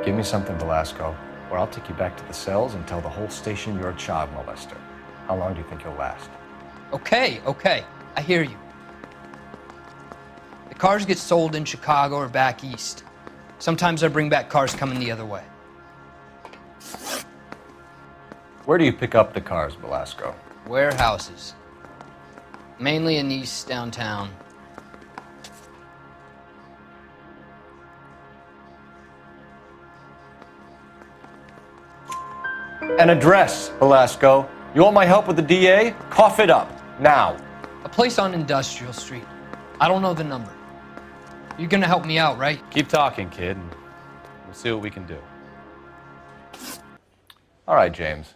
Give me something, Velasco, or I'll take you back to the cells and tell the whole station you're a child molester. How long do you think you'll last? Okay, I hear you. The cars get sold in Chicago or back east. Sometimes I bring back cars coming the other way. Where do you pick up the cars, Velasco? Warehouses. Mainly in East downtown. An address, Velasco. You want my help with the DA? Cough it up, now. A place on Industrial Street. I don't know the number. You're gonna help me out, right? Keep talking, kid, and we'll see what we can do. All right, James.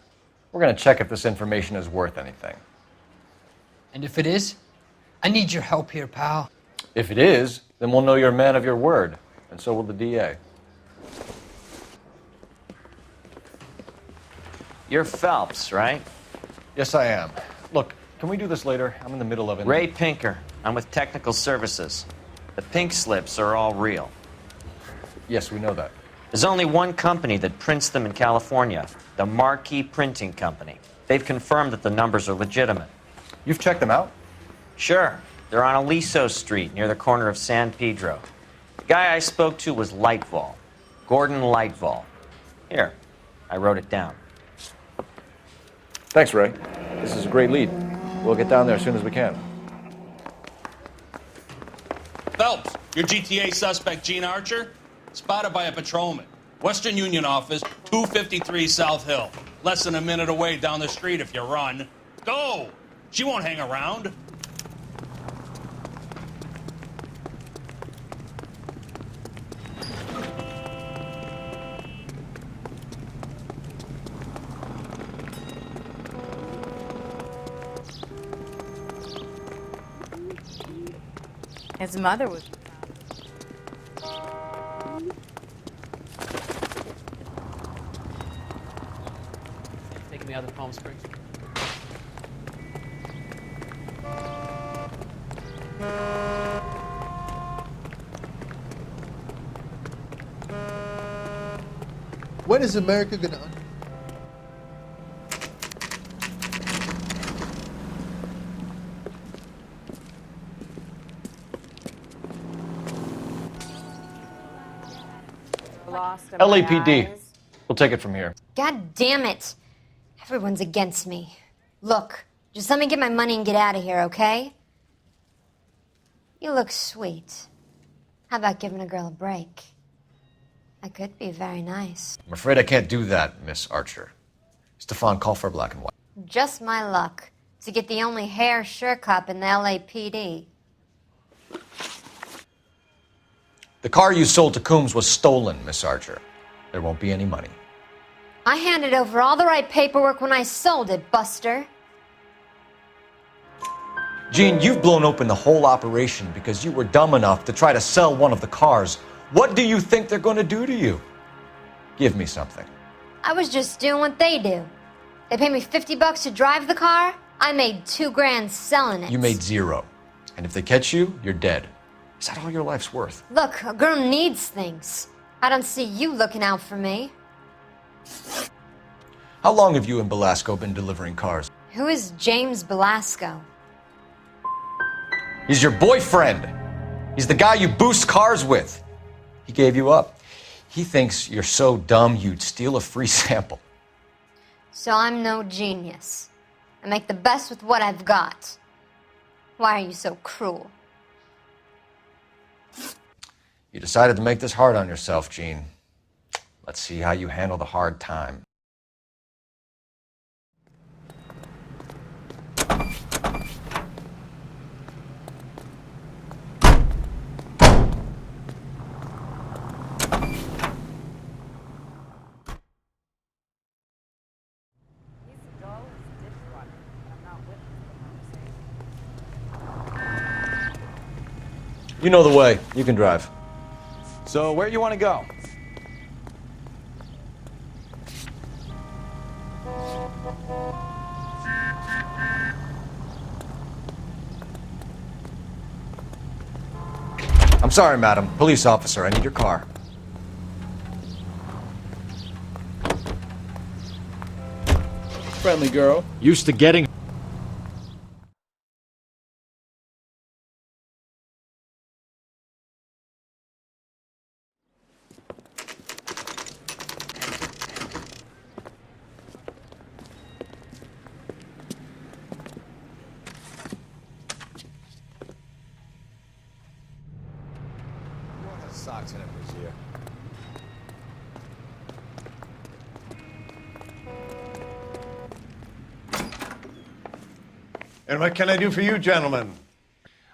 We're gonna check if this information is worth anything. And if it is, I need your help here, pal. If it is, then we'll know you're a man of your word, and so will the DA. You're Phelps, right? Yes, I am. Look, can we do this later? I'm in the middle of it. Ray Pinker. I'm with Technical Services. The pink slips are all real. Yes, we know that. There's only one company that prints them in California, the Marquee Printing Company. They've confirmed that the numbers are legitimate. You've checked them out? Sure. They're on Aliso Street, near the corner of San Pedro. The guy I spoke to was Lightval. Gordon Lightval. Here, I wrote it down. Thanks, Ray. This is a great lead. We'll get down there as soon as we can. Phelps, your GTA suspect, Gene Archer, spotted by a patrolman. Western Union office, 253 South Hill. Less than a minute away down the street if you run. Go! She won't hang around. His mother was. Taking me out of Palm Springs. When is America gonna? LAPD. We'll take it from here. God damn it. Everyone's against me. Look, just let me get my money and get out of here, okay? You look sweet. How about giving a girl a break? I could be very nice. I'm afraid I can't do that, Miss Archer. Stefan, call for black and white. Just my luck to get the only hair sure cop in the LAPD. The car you sold to Coombs was stolen, Miss Archer. There won't be any money. I handed over all the right paperwork when I sold it, Buster. Gene, you've blown open the whole operation because you were dumb enough to try to sell one of the cars. What do you think they're going to do to you? Give me something. I was just doing what they do. They paid me $50 to drive the car. I made $2,000 selling it. You made zero. And if they catch you, you're dead. Is that all your life's worth? Look, a girl needs things. I don't see you looking out for me. How long have you and Belasco been delivering cars? Who is James Belasco? He's your boyfriend. He's the guy you boost cars with. He gave you up. He thinks you're so dumb you'd steal a free sample. So I'm no genius. I make the best with what I've got. Why are you so cruel? You decided to make this hard on yourself, Gene. Let's see how you handle the hard time. You know the way. You can drive. So, where do you want to go? I'm sorry, madam. Police officer, I need your car. Friendly girl. Used to getting. Socks in it this year. And what can I do for you, gentlemen?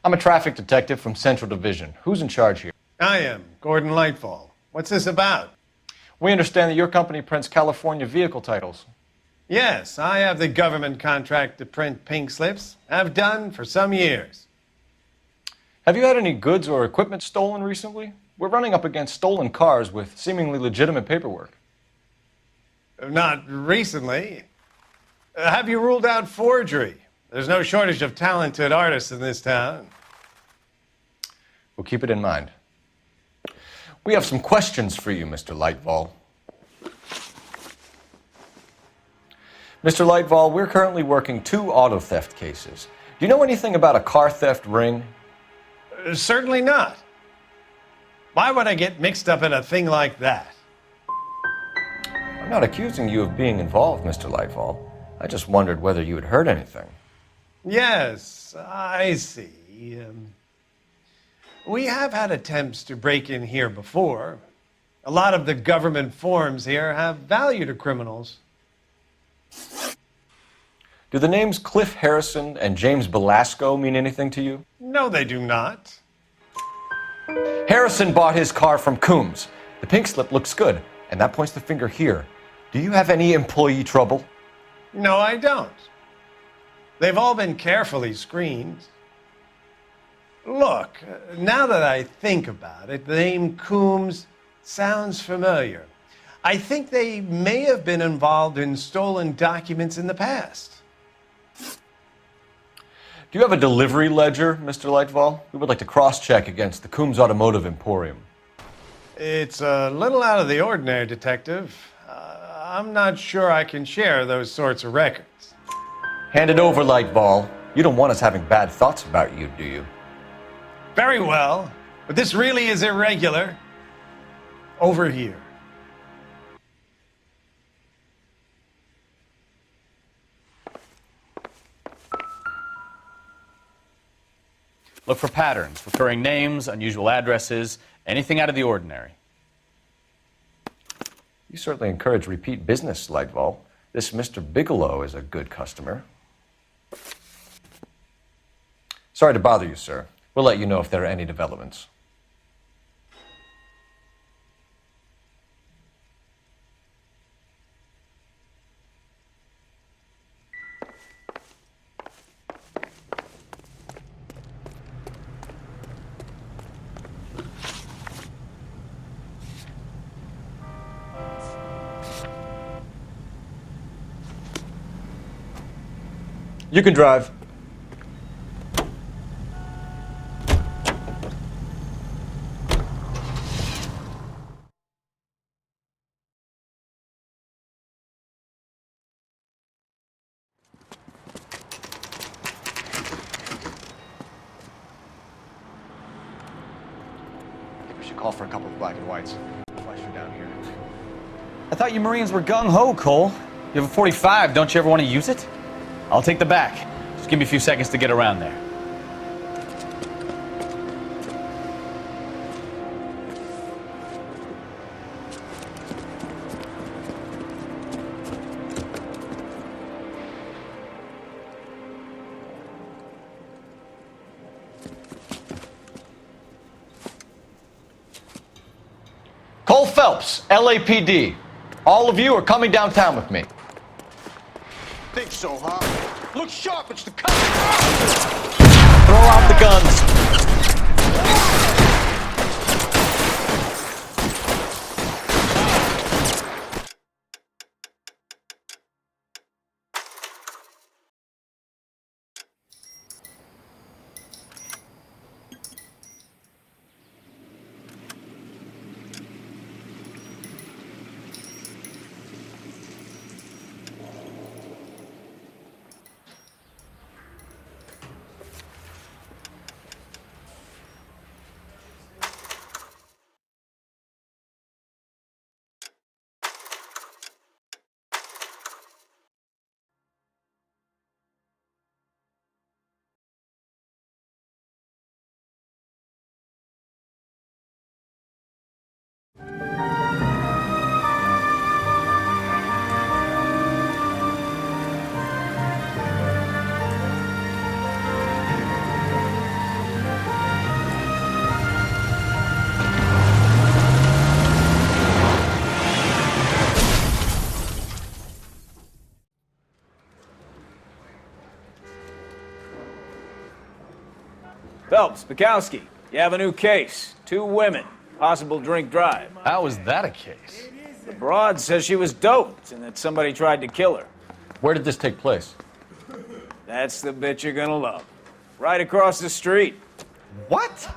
I'm a traffic detective from Central Division. Who's in charge here? I am Gordon Lightfall. What's this about? We understand that your company prints California vehicle titles. Yes, I have the government contract to print pink slips. I've done for some years. Have you had any goods or equipment stolen recently? We're running up against stolen cars with seemingly legitimate paperwork. Not recently. Have you ruled out forgery? There's no shortage of talented artists in this town. We'll keep it in mind. We have some questions for you, Mr. Lightfall. Mr. Lightfall, we're currently working 2 auto theft cases. Do you know anything about a car theft ring? Certainly not. Why would I get mixed up in a thing like that? I'm not accusing you of being involved, Mr. Lightfall. I just wondered whether you had heard anything. Yes, I see. We have had attempts to break in here before. A lot of the government forms here have value to criminals. Do the names Cliff Harrison and James Belasco mean anything to you? No, they do not. Harrison bought his car from Coombs. The pink slip looks good, and that points the finger here. Do you have any employee trouble? No, I don't. They've all been carefully screened. Look, now that I think about it, the name Coombs sounds familiar. I think they may have been involved in stolen documents in the past. Do you have a delivery ledger, Mr. Lightfall? We would like to cross-check against the Coombs Automotive Emporium. It's a little out of the ordinary, Detective. I'm not sure I can share those sorts of records. Hand it over, Lightfall. You don't want us having bad thoughts about you, do you? Very well, but this really is irregular. Over here. Look for patterns, recurring names, unusual addresses, anything out of the ordinary. You certainly encourage repeat business, Lightfall. This Mr. Bigelow is a good customer. Sorry to bother you, sir. We'll let you know if there are any developments. You can drive. I think we should call for a couple of black and whites. Flash you down here. I thought you Marines were gung-ho, Cole. You have a 45, don't you ever want to use it? I'll take the back. Just give me a few seconds to get around there. Cole Phelps, LAPD. All of you are coming downtown with me. Think so, huh? Look sharp, it's the cop. Throw out the guns. Phelps, Bukowski, you have a new case. 2 women, possible drink drive. How is that a case? The broad says she was doped and that somebody tried to kill her. Where did this take place? That's the bit you're gonna love. Right across the street. What?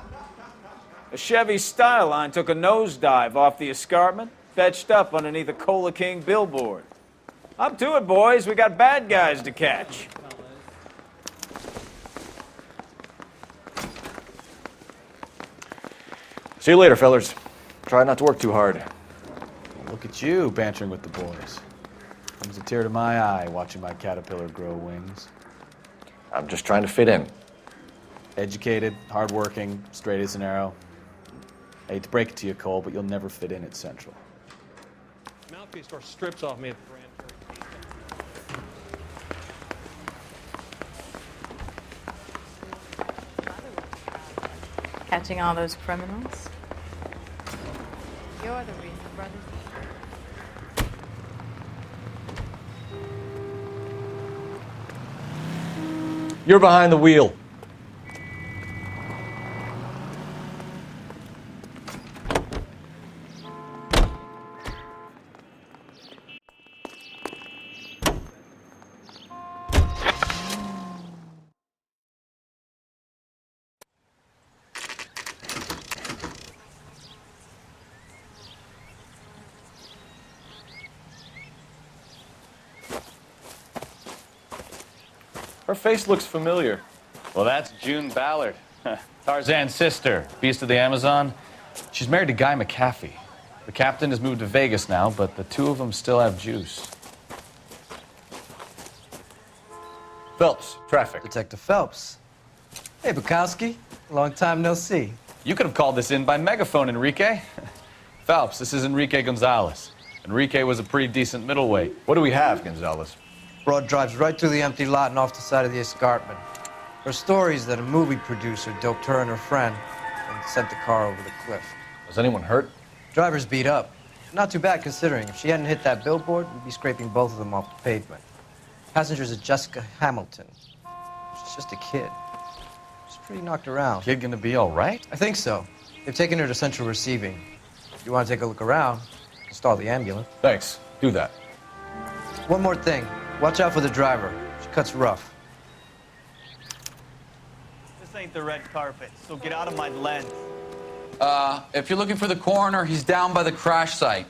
A Chevy Styline took a nosedive off the escarpment, fetched up underneath a Cola King billboard. Up to it, boys. We got bad guys to catch. See you later, fellers. Try not to work too hard. Look at you bantering with the boys. Comes a tear to my eye watching my caterpillar grow wings. I'm just trying to fit in. Educated, hardworking, straight as an arrow. I hate to break it to you, Cole, but you'll never fit in at Central. Mouthpiece store strips off me at the Grand Catching all those criminals. You're the reason, brothers. You're behind the wheel. Her face looks familiar. Well, that's June Ballard, Tarzan's sister, beast of the Amazon. She's married to Guy McAfee. The captain has moved to Vegas now, but the 2 of them still have juice. Phelps, traffic. Detective Phelps. Hey, Bukowski. Long time no see. You could have called this in by megaphone, Enrique. Phelps, this is Enrique Gonzalez. Enrique was a pretty decent middleweight. What do we have, Gonzalez? Broad drives right through the empty lot and off the side of the escarpment. Her story is that a movie producer doped her and her friend and sent the car over the cliff. Was anyone hurt? Driver's beat up. Not too bad considering. If she hadn't hit that billboard, we'd be scraping both of them off the pavement. Passenger's a Jessica Hamilton. She's just a kid. She's pretty knocked around. Kid gonna be all right? I think so. They've taken her to central receiving. If you want to take a look around, install the ambulance. Thanks. Do that. One more thing. Watch out for the driver. She cuts rough. This ain't the red carpet, so get out of my lens. If you're looking for the coroner, he's down by the crash site.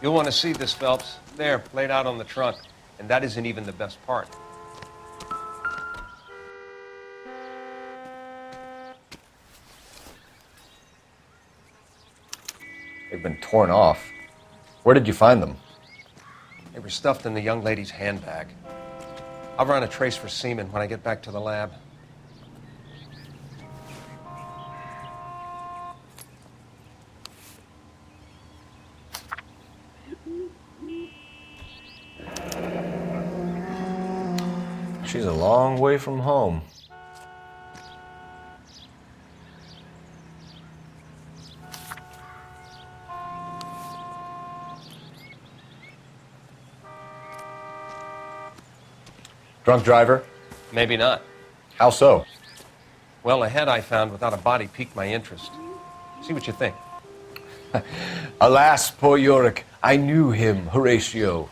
You'll want to see this, Phelps. There, laid out on the trunk. And that isn't even the best part. They've been torn off. Where did you find them? They were stuffed in the young lady's handbag. I'll run a trace for semen when I get back to the lab. She's a long way from home. Drunk driver? Maybe not. How so? Well, a head I found without a body piqued my interest. See what you think. Alas, poor Yorick, I knew him, Horatio.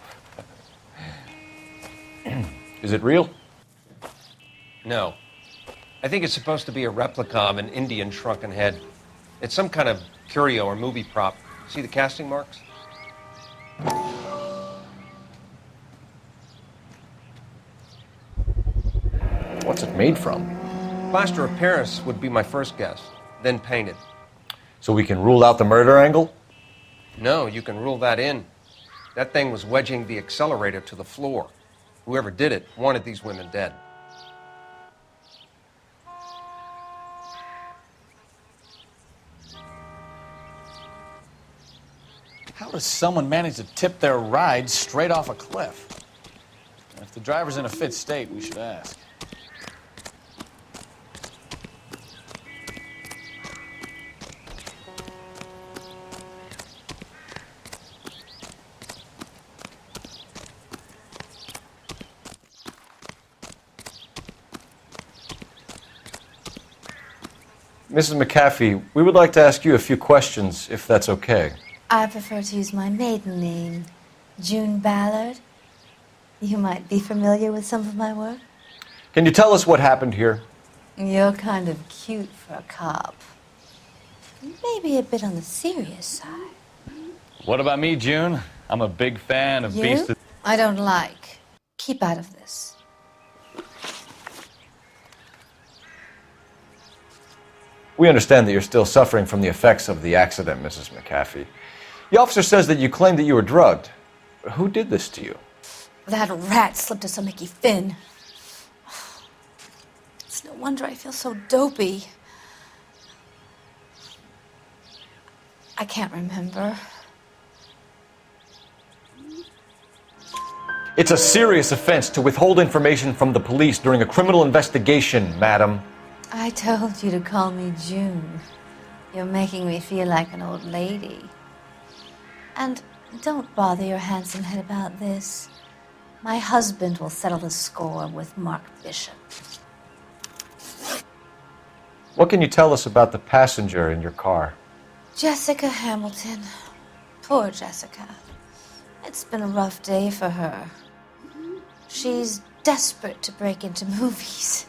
Is it real? No. I think it's supposed to be a replica of an Indian shrunken head. It's some kind of curio or movie prop. See the casting marks? What's it made from? Plaster of Paris would be my first guess, then painted. So we can rule out the murder angle? No, you can rule that in. That thing was wedging the accelerator to the floor. Whoever did it wanted these women dead. does someone manage to tip their ride straight off a cliff? If the driver's in a fit state, we should ask. Mrs. McAfee, we would like to ask you a few questions, if that's okay. I prefer to use my maiden name, June Ballard. You might be familiar with some of my work. Can you tell us what happened here? You're kind of cute for a cop. Maybe a bit on the serious side. What about me, June? I'm a big fan of Beast of... I don't like. Keep out of this. We understand that you're still suffering from the effects of the accident, Mrs. McAfee. The officer says that you claimed that you were drugged. Who did this to you? That rat slipped us a Mickey Finn. It's no wonder I feel so dopey. I can't remember. It's a serious offense to withhold information from the police during a criminal investigation, madam. I told you to call me June. You're making me feel like an old lady. And don't bother your handsome head about this. My husband will settle the score with Mark Bishop. What can you tell us about the passenger in your car? Jessica Hamilton. Poor Jessica. It's been a rough day for her. She's desperate to break into movies.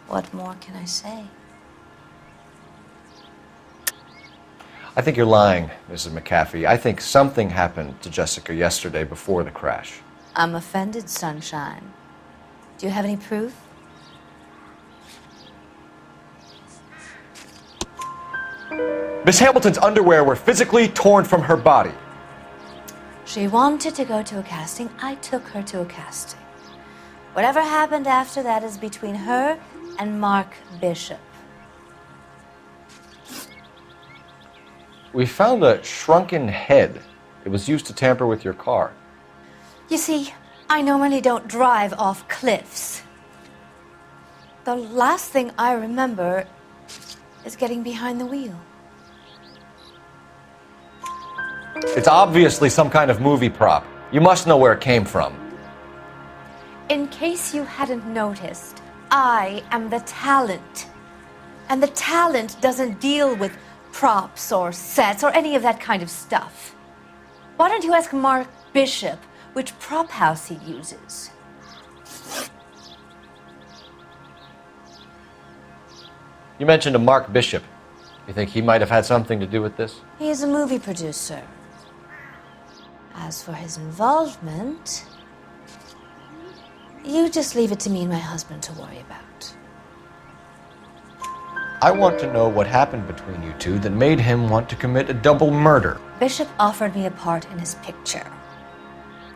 What more can I say? I think you're lying, Mrs. McAfee. I think something happened to Jessica yesterday before the crash. I'm offended, Sunshine. Do you have any proof? Miss Hamilton's underwear were physically torn from her body. She wanted to go to a casting. I took her to a casting. Whatever happened after that is between her and Mark Bishop. We found a shrunken head. It was used to tamper with your car. You see, I normally don't drive off cliffs. The last thing I remember is getting behind the wheel. It's obviously some kind of movie prop. You must know where it came from. In case you hadn't noticed, I am the talent. And the talent doesn't deal with props or sets or any of that kind of stuff. Why don't you ask Mark Bishop which prop house he uses? You mentioned a Mark Bishop. You think he might have had something to do with this? He is a movie producer. As for his involvement, you just leave it to me and my husband to worry about. I want to know what happened between you two that made him want to commit a double murder. Bishop offered me a part in his picture.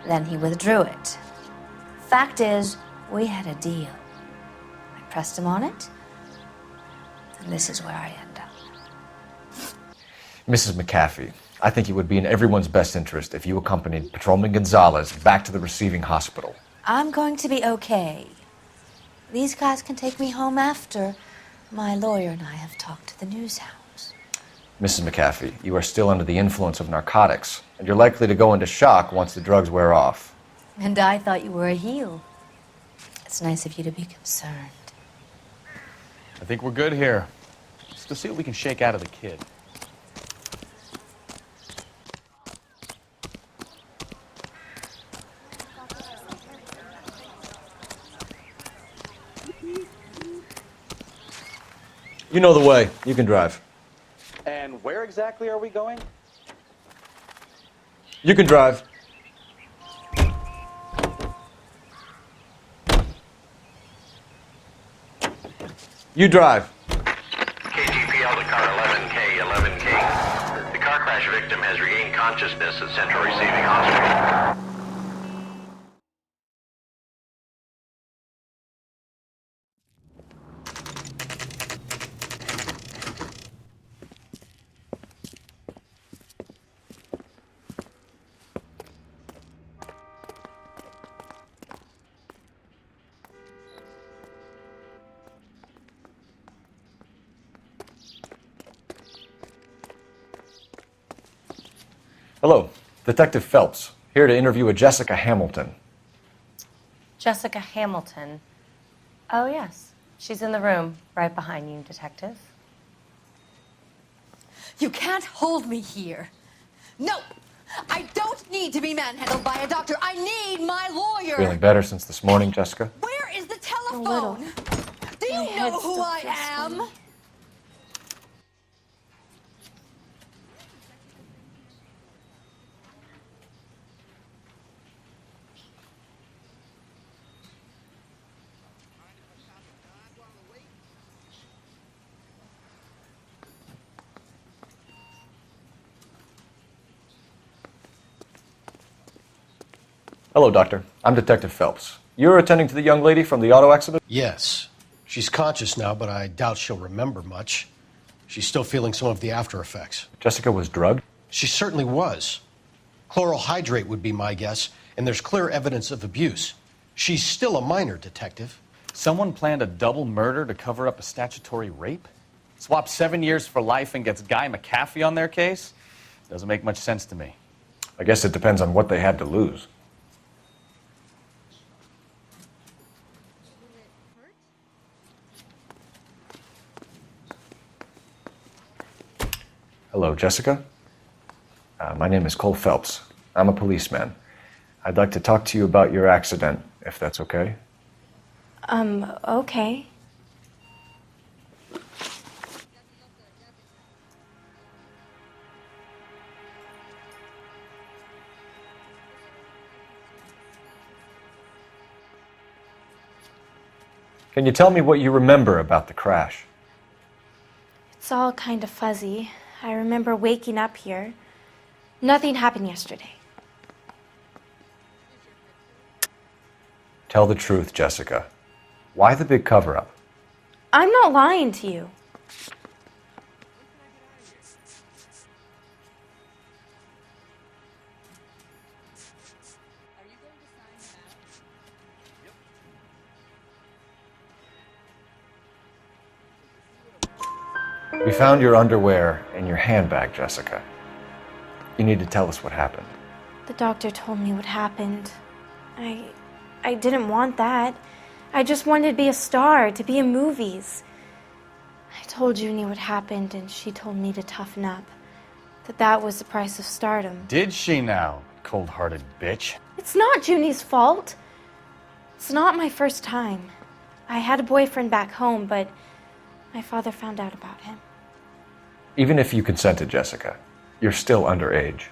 Then he withdrew it. Fact is, we had a deal. I pressed him on it, and this is where I end up. Mrs. McAfee, I think it would be in everyone's best interest if you accompanied Patrolman Gonzalez back to the receiving hospital. I'm going to be okay. These guys can take me home after. My lawyer and I have talked to the news house. Mrs. McAfee, you are still under the influence of narcotics, and you're likely to go into shock once the drugs wear off. And I thought you were a heel. It's nice of you to be concerned. I think we're good here. Let's go see what we can shake out of the kid. You know the way. You can drive. And where exactly are we going? You can drive. You drive. KTPL to car 11K, 11K. The car crash victim has regained consciousness at Central Receiving Hospital. Hello, Detective Phelps, here to interview a Jessica Hamilton. Jessica Hamilton. Oh, yes. She's in the room right behind you, Detective. You can't hold me here. No! I don't need to be manhandled by a doctor. I need my lawyer. Feeling better since this morning, Jessica? Where is the telephone? Do you know who I am? Hello, Doctor. I'm Detective Phelps. You're attending to the young lady from the auto accident? Yes. She's conscious now, but I doubt she'll remember much. She's still feeling some of the after effects. Jessica was drugged? She certainly was. Chloral hydrate would be my guess, and there's clear evidence of abuse. She's still a minor, Detective. Someone planned a double murder to cover up a statutory rape? Swap 7 years for life and gets Guy McAfee on their case? Doesn't make much sense to me. I guess it depends on what they had to lose. Hello, Jessica. My name is Cole Phelps. I'm a policeman. I'd like to talk to you about your accident, if that's okay. Okay. Can you tell me what you remember about the crash? It's all kind of fuzzy. I remember waking up here. Nothing happened yesterday. Tell the truth, Jessica. Why the big cover-up? I'm not lying to you. We found your underwear in your handbag, Jessica. You need to tell us what happened. The doctor told me what happened. I didn't want that. I just wanted to be a star, to be in movies. I told Junie what happened, and she told me to toughen up. That was the price of stardom. Did she now, cold-hearted bitch? It's not Junie's fault. It's not my first time. I had a boyfriend back home, but my father found out about him. Even if you consented, Jessica, you're still underage.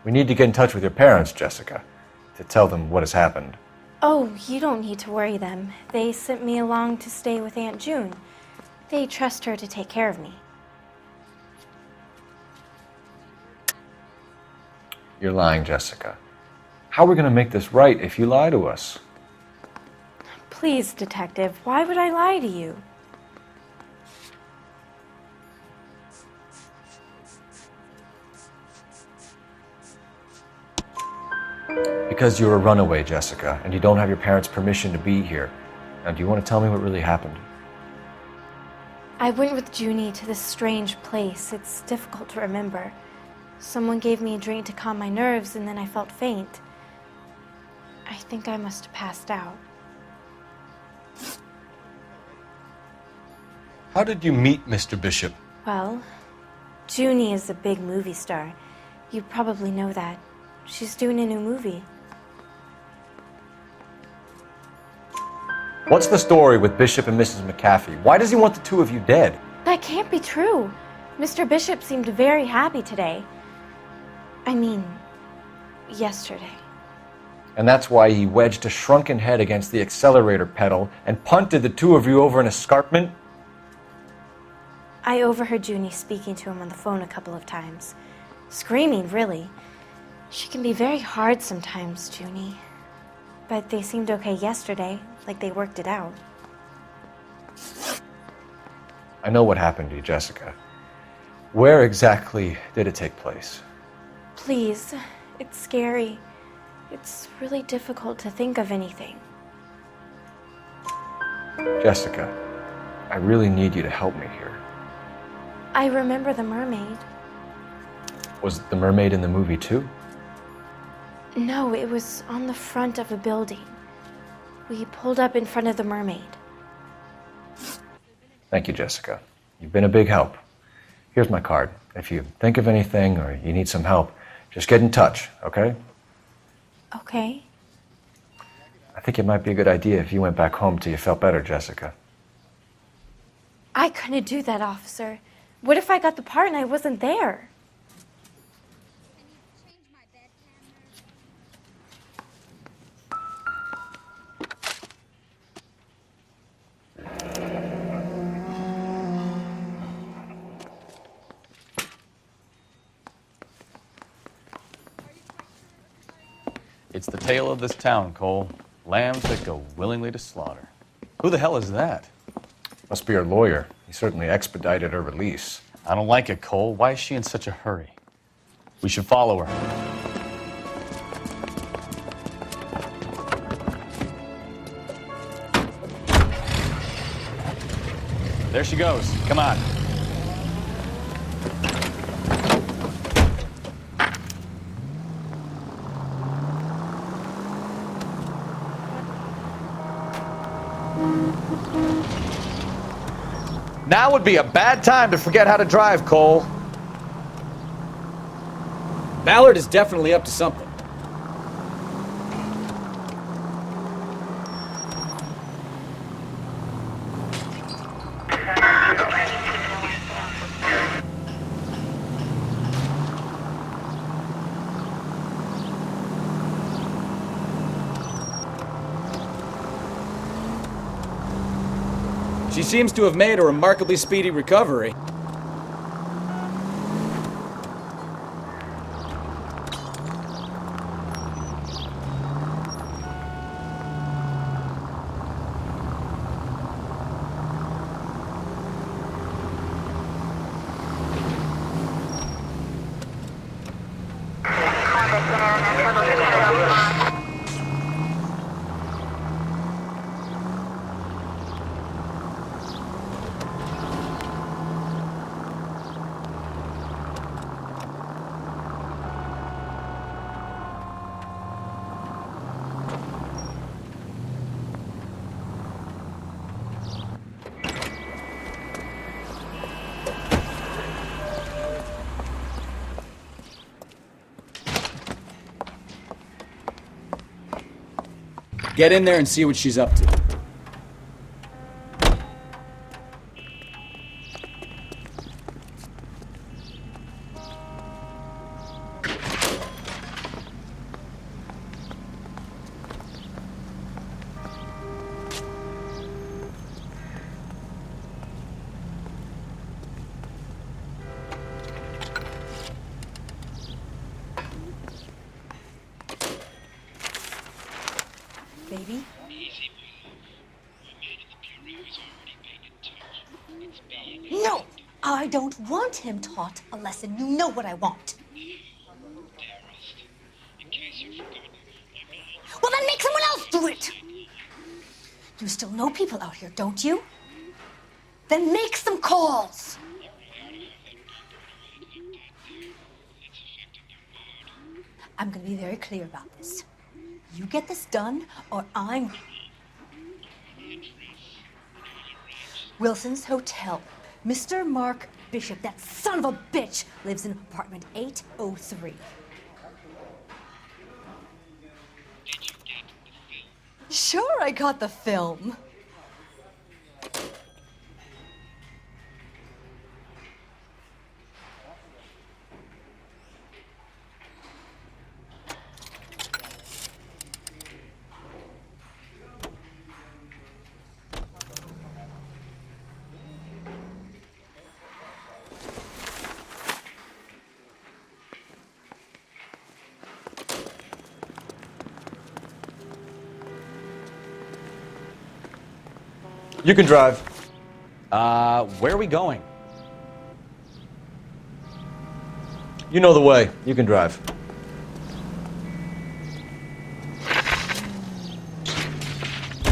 We need to get in touch with your parents, Jessica, to tell them what has happened. Oh, you don't need to worry them. They sent me along to stay with Aunt June. They trust her to take care of me. You're lying, Jessica. How are we going to make this right if you lie to us? Please, Detective, why would I lie to you? Because you're a runaway, Jessica, and you don't have your parents' permission to be here. Now, do you want to tell me what really happened? I went with Junie to this strange place. It's difficult to remember. Someone gave me a drink to calm my nerves, and then I felt faint. I think I must have passed out. How did you meet Mr. Bishop? Well, Junie is a big movie star. You probably know that. She's doing a new movie. What's the story with Bishop and Mrs. McAfee? Why does he want the two of you dead? That can't be true. Mr. Bishop seemed very happy today. I mean, yesterday. And that's why he wedged a shrunken head against the accelerator pedal and punted the two of you over an escarpment? I overheard Junie speaking to him on the phone a couple of times. Screaming, really. She can be very hard sometimes, Junie. But they seemed okay yesterday, like they worked it out. I know what happened to you, Jessica. Where exactly did it take place? Please, it's scary. It's really difficult to think of anything. Jessica, I really need you to help me here. I remember the mermaid. Was the mermaid in the movie too? No, it was on the front of a building. We pulled up in front of the mermaid. Thank you, Jessica. You've been a big help. Here's my card. If you think of anything or you need some help, just get in touch, okay? Okay. I think it might be a good idea if you went back home till you felt better, Jessica. I couldn't do that, officer. What if I got the part and I wasn't there? It's the tale of this town, Cole. Lambs that go willingly to slaughter. Who the hell is that? Must be her lawyer. He certainly expedited her release. I don't like it, Cole. Why is she in such a hurry? We should follow her. There she goes. Come on. Now would be a bad time to forget how to drive, Cole. Ballard is definitely up to something. She seems to have made a remarkably speedy recovery. Get in there and see what she's up to. Baby? No! I don't want him taught a lesson. You know what I want. Well, then make someone else do it! You still know people out here, don't you? Then make some calls! I'm gonna be very clear about this. You get this done, or I'm... Wilson's Hotel. Mr. Mark Bishop, that son of a bitch, lives in apartment 803. Sure, I got the film. You can drive. Where are we going? You know the way. You can drive.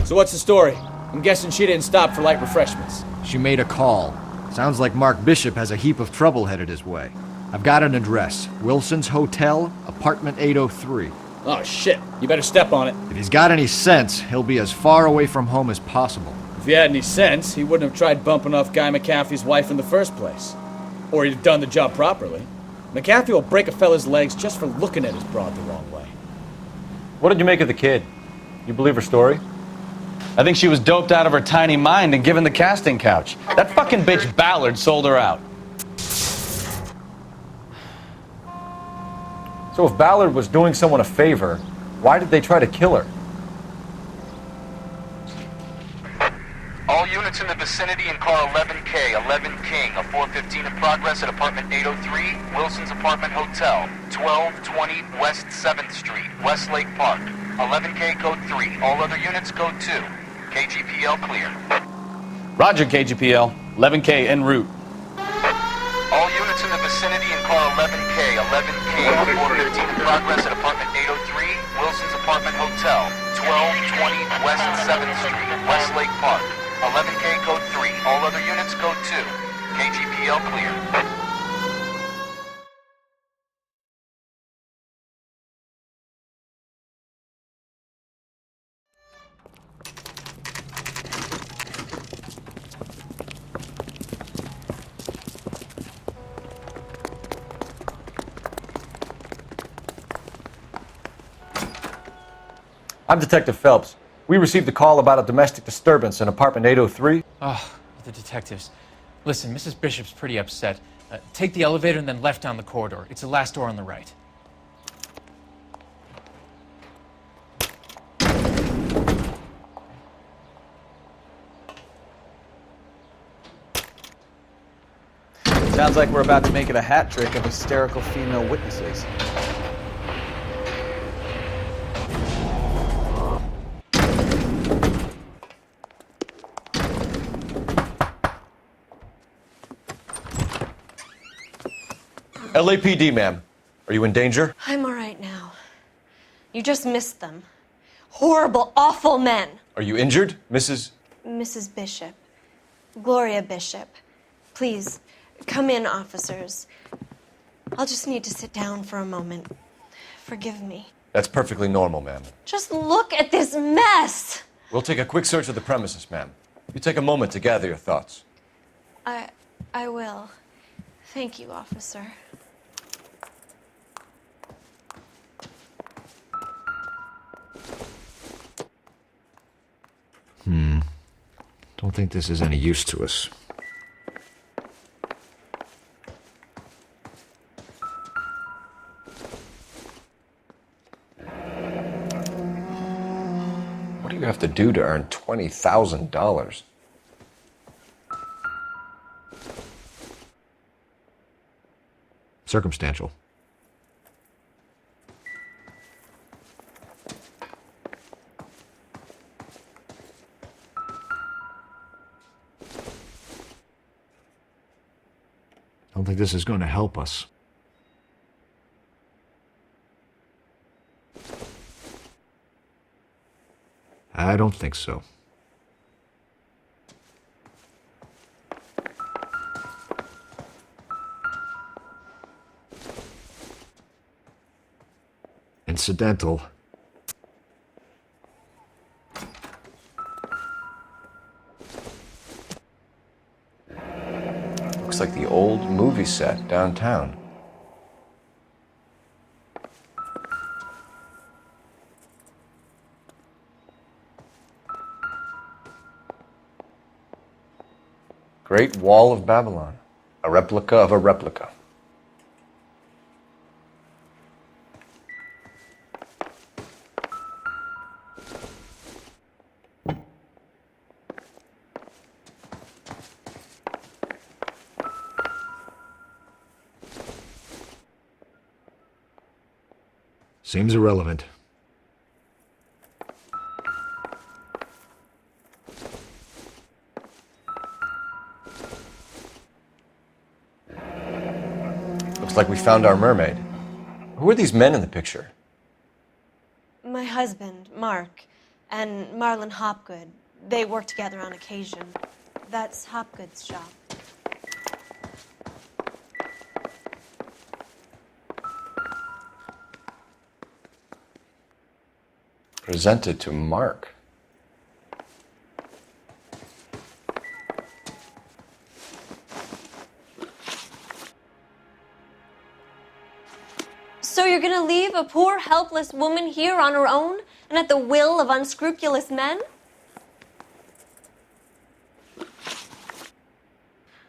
So what's the story? I'm guessing she didn't stop for light refreshments. She made a call. Sounds like Mark Bishop has a heap of trouble headed his way. I've got an address. Wilson's Hotel, apartment 803. Oh, shit. You better step on it. If he's got any sense, he'll be as far away from home as possible. If he had any sense, he wouldn't have tried bumping off Guy McAfee's wife in the first place. Or he'd have done the job properly. McAfee will break a fella's legs just for looking at his broad the wrong way. What did you make of the kid? You believe her story? I think she was doped out of her tiny mind and given the casting couch. That fucking bitch Ballard sold her out. So if Ballard was doing someone a favor, why did they try to kill her? All units in the vicinity in car 11K, 11 King, a 415 in progress at apartment 803, Wilson's Apartment Hotel, 1220 West 7th Street, Westlake Park. 11K code 3, all other units code 2. KGPL clear. Roger, KGPL. 11K en route. All units in the vicinity in car 11K, 11 King, a 415 in progress at apartment 803, Wilson's Apartment Hotel, 1220 West 7th Street, Westlake Park. 11K code 3. All other units code 2. KGPL clear. I'm Detective Phelps. We received a call about a domestic disturbance in apartment 803. Oh, the detectives. Listen, Mrs. Bishop's pretty upset. Take the elevator and then left down the corridor. It's the last door on the right. Sounds like we're about to make it a hat trick of hysterical female witnesses. LAPD, ma'am. Are you in danger? I'm all right now. You just missed them. Horrible, awful men. Are you injured, Mrs. Mrs. Bishop. Gloria Bishop. Please, come in, officers. I'll just need to sit down for a moment. Forgive me. That's perfectly normal, ma'am. Just look at this mess! We'll take a quick search of the premises, ma'am. You take a moment to gather your thoughts. I will. Thank you, officer. Don't think this is any use to us. What do you have to do to earn $20,000? Circumstantial. Don't think this is going to help us. I don't think so. Incidental. Looks like the old movie set downtown. Great Wall of Babylon. A replica of a replica. Seems irrelevant. Looks like we found our mermaid. Who are these men in the picture? My husband, Mark, and Marlon Hopgood. They work together on occasion. That's Hopgood's shop. Presented to Mark. So you're gonna leave a poor, helpless woman here on her own and at the will of unscrupulous men?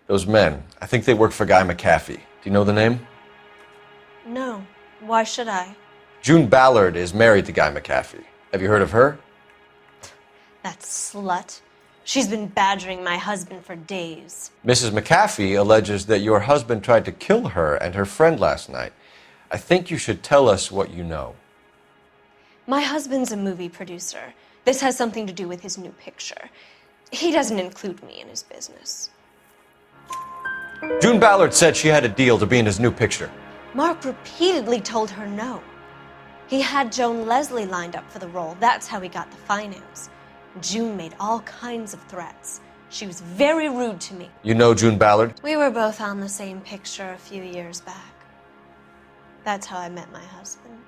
Those men, I think they work for Guy McAfee. Do you know the name? No. Why should I? June Ballard is married to Guy McAfee. Have you heard of her? That slut. She's been badgering my husband for days. Mrs. McAfee alleges that your husband tried to kill her and her friend last night. I think you should tell us what you know. My husband's a movie producer. This has something to do with his new picture. He doesn't include me in his business. June Ballard said she had a deal to be in his new picture. Mark repeatedly told her no. He had Joan Leslie lined up for the role. That's how he got the finance. June made all kinds of threats. She was very rude to me. You know June Ballard? We were both on the same picture a few years back. That's how I met my husband.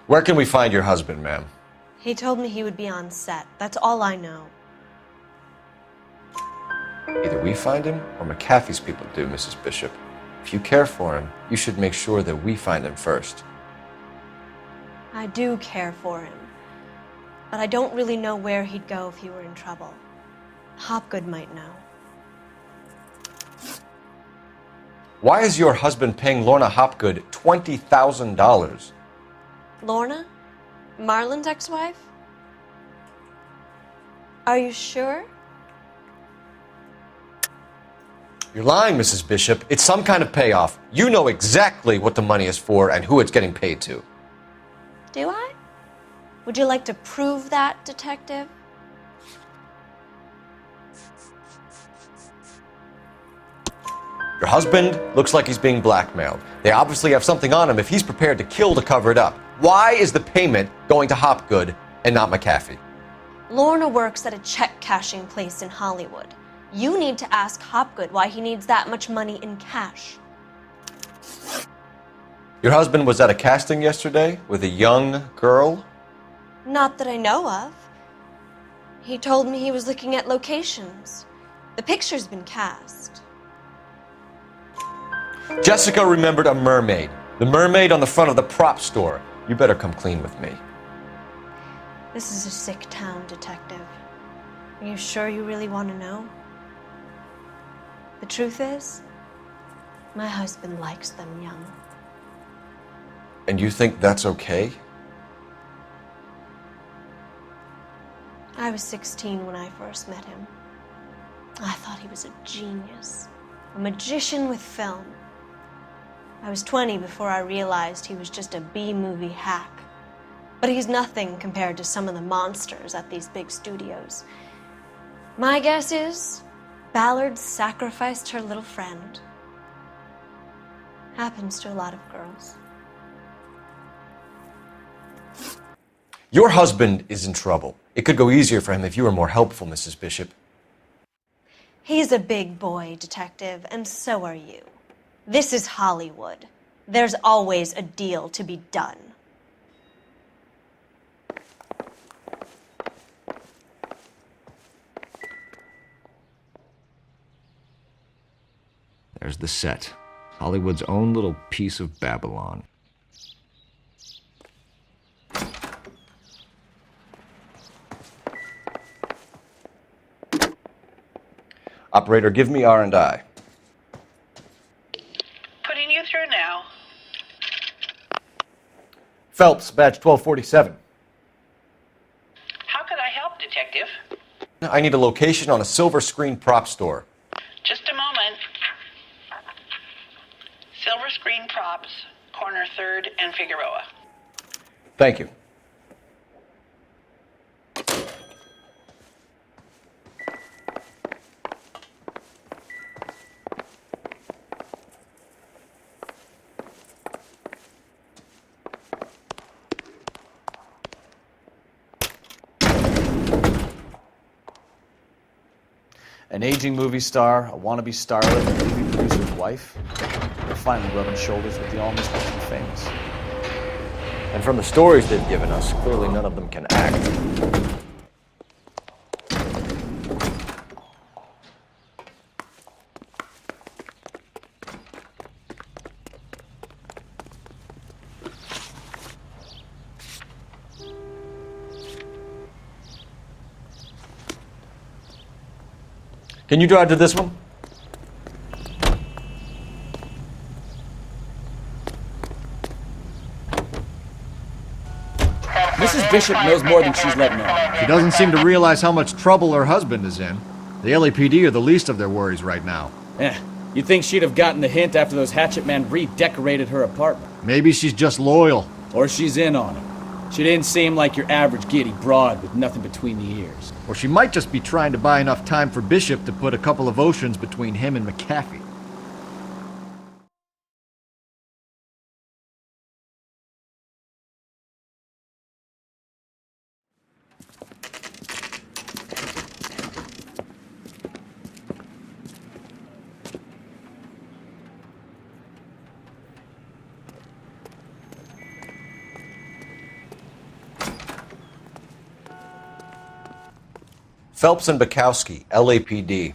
Where can we find your husband, ma'am? He told me he would be on set. That's all I know. Either we find him or McAfee's people do, Mrs. Bishop. If you care for him, you should make sure that we find him first. I do care for him. But I don't really know where he'd go if he were in trouble. Hopgood might know. Why is your husband paying Lorna Hopgood $20,000? Lorna? Marlon's ex-wife? Are you sure? You're lying, Mrs. Bishop. It's some kind of payoff. You know exactly what the money is for and who it's getting paid to. Do I? Would you like to prove that, detective? Your husband looks like he's being blackmailed. They obviously have something on him if he's prepared to kill to cover it up. Why is the payment going to Hopgood and not McAfee? Lorna works at a check-cashing place in Hollywood. You need to ask Hopgood why he needs that much money in cash. Your husband was at a casting yesterday with a young girl? Not that I know of. He told me he was looking at locations. The picture's been cast. Jessica remembered a mermaid. The mermaid on the front of the prop store. You better come clean with me. This is a sick town, detective. Are you sure you really want to know? The truth is, my husband likes them young. And you think that's okay? I was 16 when I first met him. I thought he was a genius, a magician with film. I was 20 before I realized he was just a B-movie hack. But he's nothing compared to some of the monsters at these big studios. My guess is Ballard sacrificed her little friend. Happens to a lot of girls. Your husband is in trouble. It could go easier for him if you were more helpful, Mrs. Bishop. He's a big boy, detective, and so are you. This is Hollywood. There's always a deal to be done. There's the set. Hollywood's own little piece of Babylon. Operator, give me R&I. Putting you through now. Phelps, badge 1247. How could I help, Detective? I need a location on a silver screen prop store. Just a moment. Silver Screen Props, corner 3rd and Figueroa. Thank you. An aging movie star, a wannabe starlet, and a movie producer's wife. They're finally rubbing shoulders with the almost famous. And from the stories they've given us, clearly none of them can act. Can you drive to this one? Mrs. Bishop knows more than she's letting on. She doesn't seem to realize how much trouble her husband is in. The LAPD are the least of their worries right now. You'd think she'd have gotten the hint after those hatchet men redecorated her apartment. Maybe she's just loyal. Or she's in on it. She didn't seem like your average giddy broad with nothing between the ears. Or she might just be trying to buy enough time for Bishop to put a couple of oceans between him and McAfee. Phelps and Bukowski, LAPD.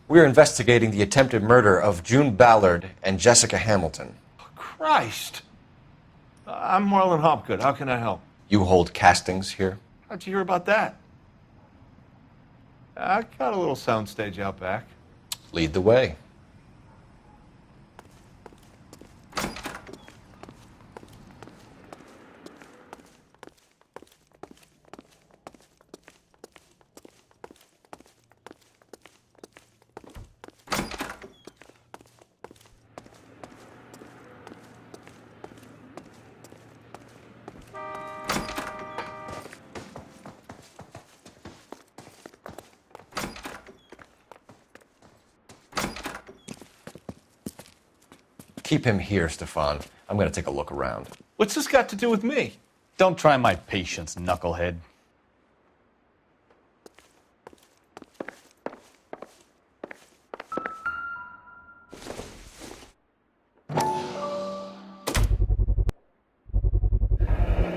We are investigating the attempted murder of June Ballard and Jessica Hamilton. Christ! I'm Marlon Hopgood. How can I help? You hold castings here? How'd you hear about that? I got a little soundstage out back. Lead the way. Keep him here, Stefan. I'm going to take a look around. What's this got to do with me? Don't try my patience, knucklehead.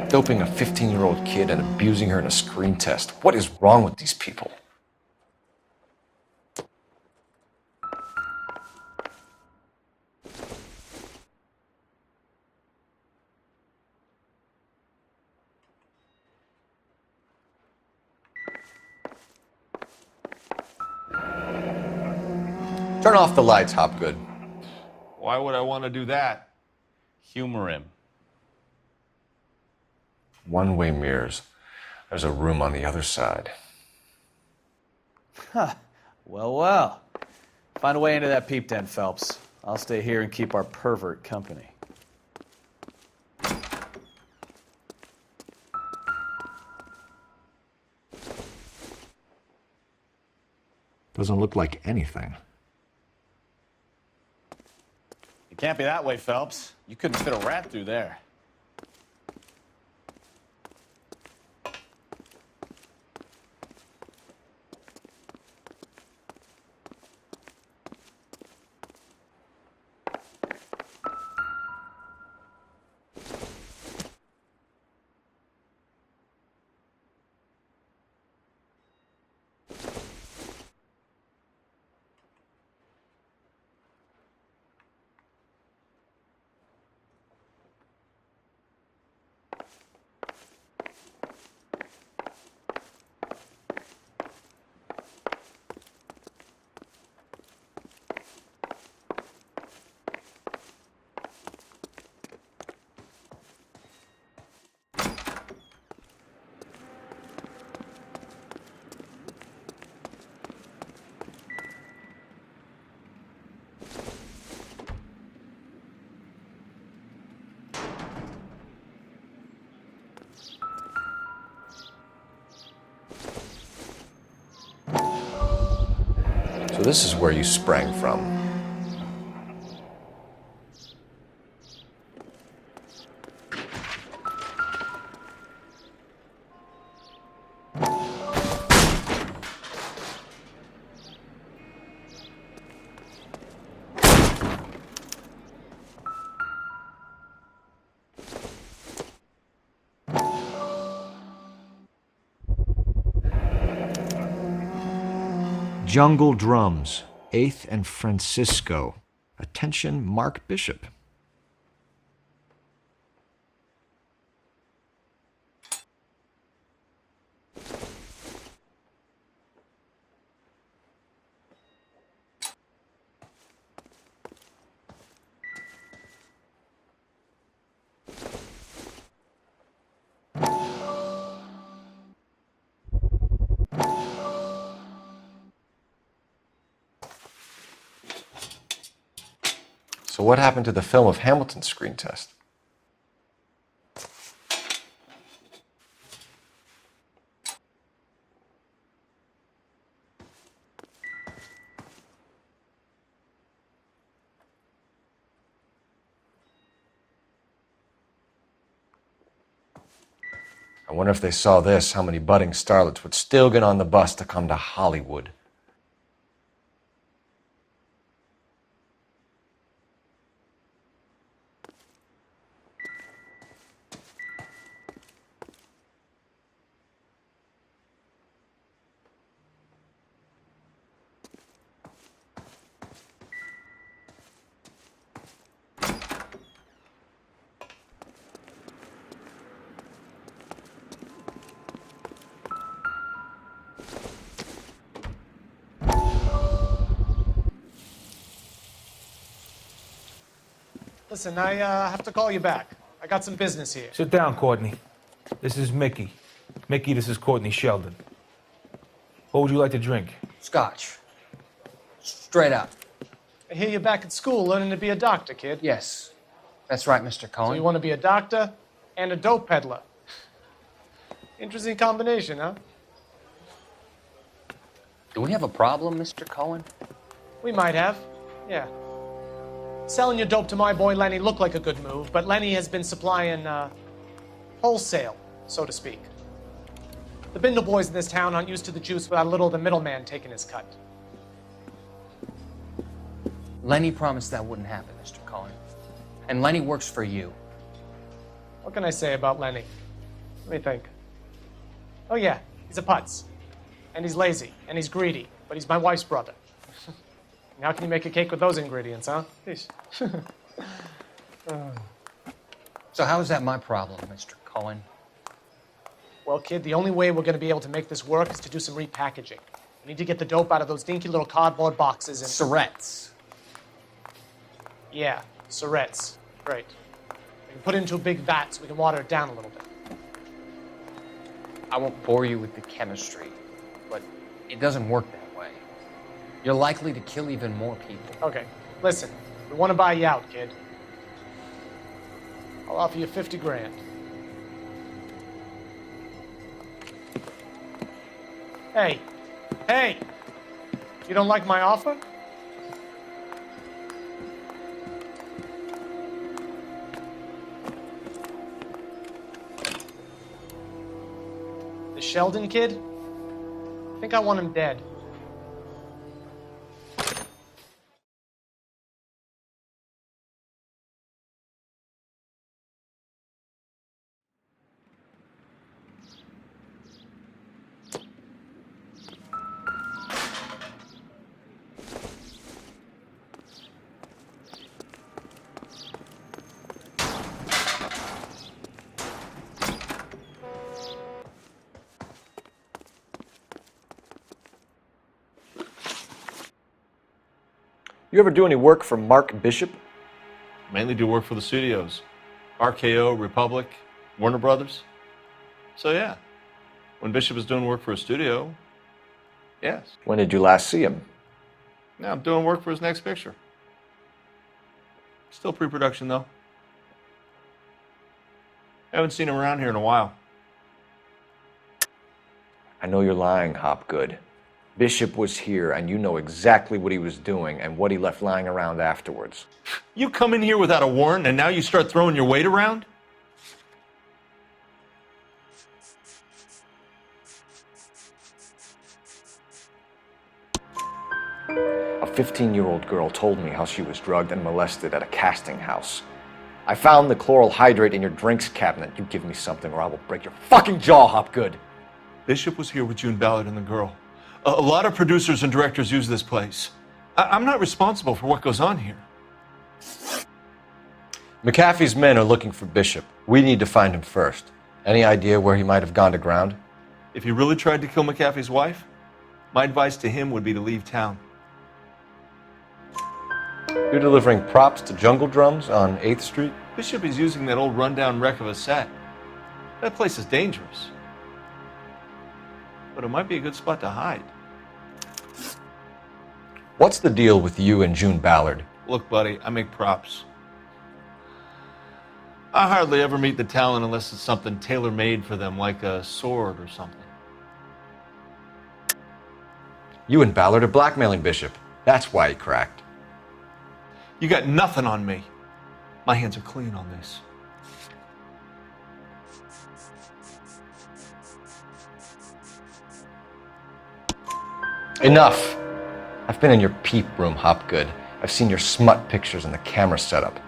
Doping a 15-year-old kid and abusing her in a screen test. What is wrong with these people? Turn off the lights, Hopgood. Why would I want to do that? Humor him. One-way mirrors. There's a room on the other side. Huh. Well. Find a way into that peep tent, Phelps. I'll stay here and keep our pervert company. Doesn't look like anything. It can't be that way, Phelps. You couldn't fit a rat through there. So this is where you sprang from. Jungle Drums, 8th and Francisco. Attention, Mark Bishop. So what happened to the film of Hamilton's screen test? I wonder if they saw this, how many budding starlets would still get on the bus to come to Hollywood. Listen, I have to call you back. I got some business here. Sit down, Courtney. This is Mickey. Mickey, this is Courtney Sheldon. What would you like to drink? Scotch. Straight up. I hear you're back at school learning to be a doctor, kid. Yes. That's right, Mr. Cohen. So you want to be a doctor and a dope peddler. Interesting combination, huh? Do we have a problem, Mr. Cohen? We might have, yeah. Selling your dope to my boy Lenny looked like a good move, but Lenny has been supplying, wholesale, so to speak. The Bindle boys in this town aren't used to the juice without a little of the middleman taking his cut. Lenny promised that wouldn't happen, Mr. Cohen. And Lenny works for you. What can I say about Lenny? Let me think. Oh yeah, he's a putz. And he's lazy, and he's greedy, but he's my wife's brother. And how can you make a cake with those ingredients, huh? So how is that my problem, Mr. Cohen? Well, kid, the only way we're going to be able to make this work is to do some repackaging. We need to get the dope out of those dinky little cardboard boxes and... Surrettes. Yeah, Surrettes. Great. We can put it into a big vat so we can water it down a little bit. I won't bore you with the chemistry, but it doesn't work that way. You're likely to kill even more people. Okay, listen. We want to buy you out, kid. I'll offer you 50 grand. Hey. Hey! You don't like my offer? The Sheldon kid? I think I want him dead. You ever do any work for Mark Bishop? Mainly do work for the studios. RKO, Republic, Warner Brothers. So yeah, when Bishop is doing work for a studio, yes. When did you last see him? Now I'm doing work for his next picture. Still pre-production though. Haven't seen him around here in a while. I know you're lying, Hopgood. Bishop was here, and you know exactly what he was doing and what he left lying around afterwards. You come in here without a warrant, and now you start throwing your weight around? A 15-year-old girl told me how she was drugged and molested at a casting house. I found the chloral hydrate in your drinks cabinet. You give me something or I will break your fucking jaw, Hopgood. Bishop was here with June Ballard and the girl. A lot of producers and directors use this place. I'm not responsible for what goes on here. McAfee's men are looking for Bishop. We need to find him first. Any idea where he might have gone to ground? If he really tried to kill McAfee's wife, my advice to him would be to leave town. You're delivering props to Jungle Drums on 8th Street? Bishop is using that old rundown wreck of a set. That place is dangerous. But it might be a good spot to hide. What's the deal with you and June Ballard? Look, buddy, I make props. I hardly ever meet the talent unless it's something tailor-made for them, like a sword or something. You and Ballard are blackmailing Bishop. That's why he cracked. You got nothing on me. My hands are clean on this. Enough! I've been in your peep room, Hopgood. I've seen your smut pictures and the camera setup.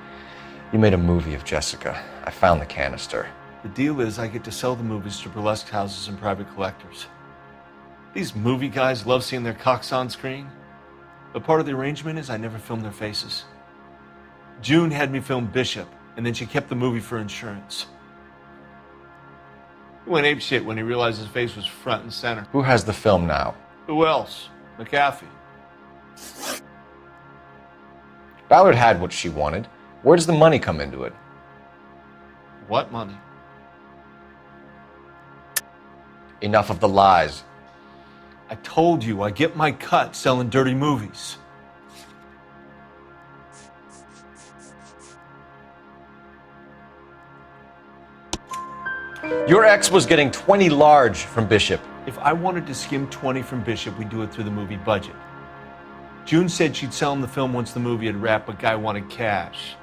You made a movie of Jessica. I found the canister. The deal is I get to sell the movies to burlesque houses and private collectors. These movie guys love seeing their cocks on screen, but part of the arrangement is I never film their faces. June had me film Bishop, and then she kept the movie for insurance. He went apeshit when he realized his face was front and center. Who has the film now? Who else? McAfee. Ballard had what she wanted. Where does the money come into it? What money? Enough of the lies. I told you I get my cut selling dirty movies. Your ex was getting 20 large from Bishop. If I wanted to skim 20 from Bishop, we'd do it through the movie budget. June said she'd sell him the film once the movie had wrapped, but Guy wanted cash.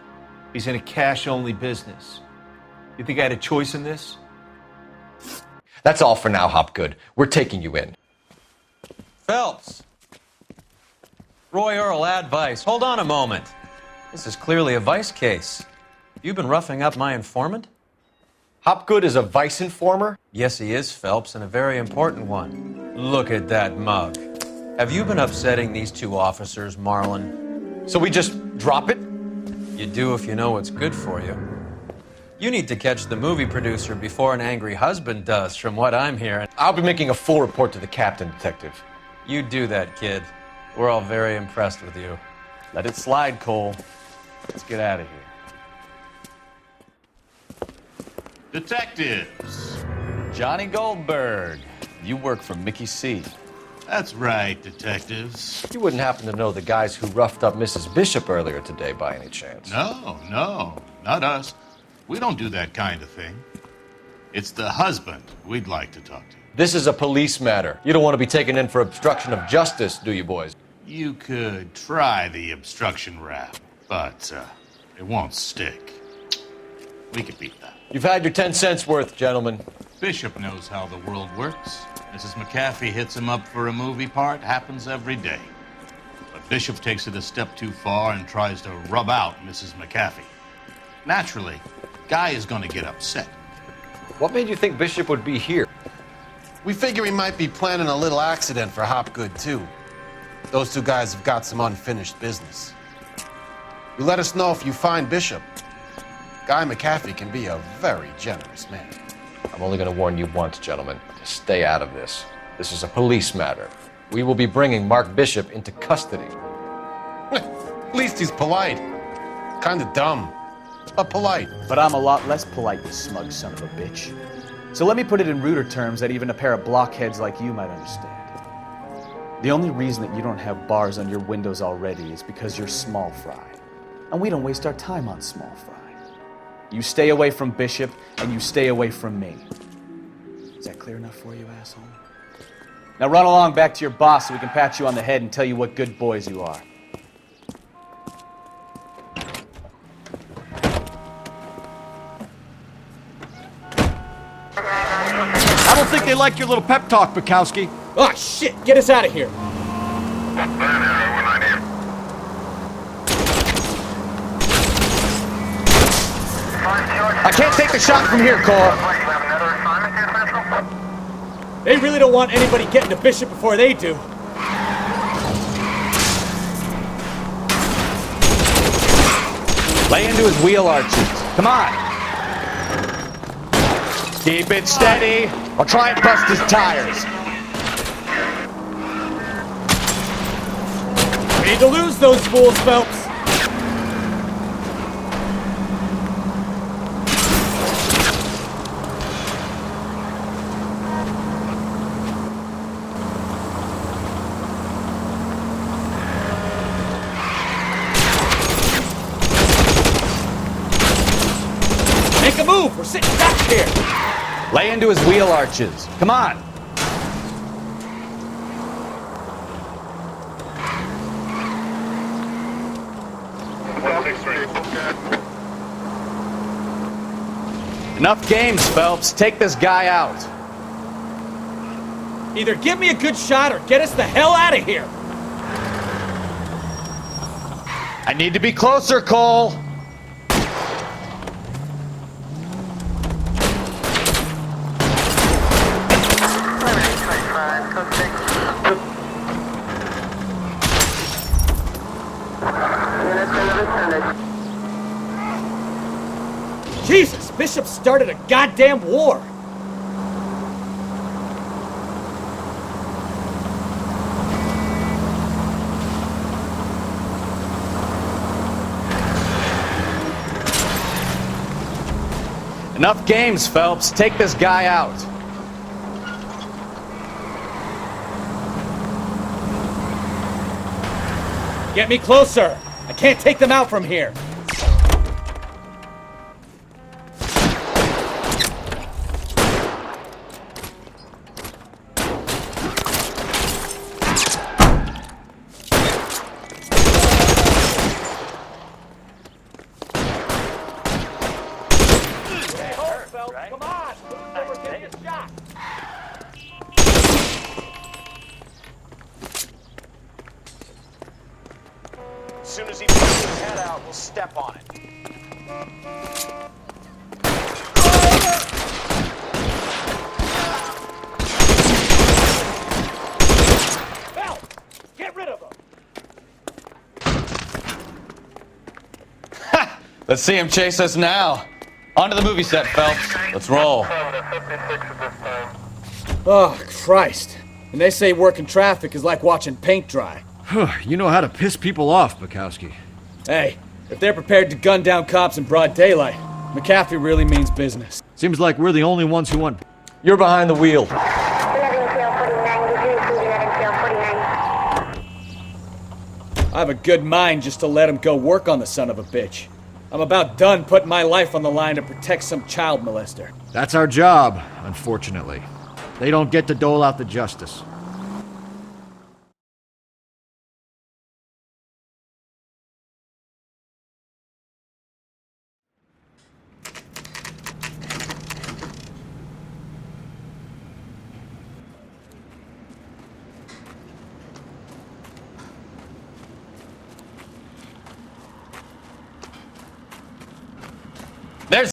He's in a cash-only business. You think I had a choice in this? That's all for now, Hopgood. We're taking you in. Phelps. Roy Earl, ad vice. Hold on a moment. This is clearly a vice case. You've been roughing up my informant? Hopgood is a vice informer? Yes, he is, Phelps, and a very important one. Look at that mug. Have you been upsetting these two officers, Marlin? So we just drop it? You do if you know what's good for you. You need to catch the movie producer before an angry husband does, from what I'm hearing. I'll be making a full report to the captain, Detective. You do that, kid. We're all very impressed with you. Let it slide, Cole. Let's get out of here. Detectives. Johnny Goldberg. You work for Mickey C. That's right, detectives. You wouldn't happen to know the guys who roughed up Mrs. Bishop earlier today by any chance? No, not us. We don't do that kind of thing. It's the husband we'd like to talk to. This is a police matter. You don't want to be taken in for obstruction of justice, do you, boys? You could try the obstruction rap, but it won't stick. We could beat that. You've had your 10 cents worth, gentlemen. Bishop knows how the world works. Mrs. McAfee hits him up for a movie part. Happens every day. But Bishop takes it a step too far and tries to rub out Mrs. McAfee. Naturally, Guy is going to get upset. What made you think Bishop would be here? We figure he might be planning a little accident for Hopgood, too. Those two guys have got some unfinished business. You let us know if you find Bishop. Guy McAfee can be a very generous man. I'm only going to warn you once, gentlemen, to stay out of this. This is a police matter. We will be bringing Mark Bishop into custody. At least he's polite. Kind of dumb, but polite. But I'm a lot less polite, you smug son of a bitch. So let me put it in ruder terms that even a pair of blockheads like you might understand. The only reason that you don't have bars on your windows already is because you're small fry. And we don't waste our time on small fry. You stay away from Bishop, and you stay away from me. Is that clear enough for you, asshole? Now run along back to your boss so we can pat you on the head and tell you what good boys you are. I don't think they like your little pep talk, Bukowski. Oh, shit! Get us out of here! I can't take the shot from here, Cole. They really don't want anybody getting to Bishop before they do. Lay into his wheel arches. Come on. Keep it steady. I'll try and bust his tires. We need to lose those fools, Phelps. Make a move. We're sitting back here. Lay into his wheel arches. Come on. Enough games, Phelps. Take this guy out. Either give me a good shot or get us the hell out of here. I need to be closer, Cole. Jesus, Bishop started a goddamn war. Enough games, Phelps. Take this guy out. Get me closer. I can't take them out from here. As soon as he puts his head out, we'll step on it. Bell, get rid of him. Let's see him chase us now. Onto the movie set, Phelps. Let's roll. Oh, Christ. And they say working traffic is like watching paint dry. You know how to piss people off, Bukowski. Hey, if they're prepared to gun down cops in broad daylight, McCaffrey really means business. Seems like we're the only ones who want... You're behind the wheel. I have a good mind just to let him go work on the son of a bitch. I'm about done putting my life on the line to protect some child molester. That's our job, unfortunately. They don't get to dole out the justice.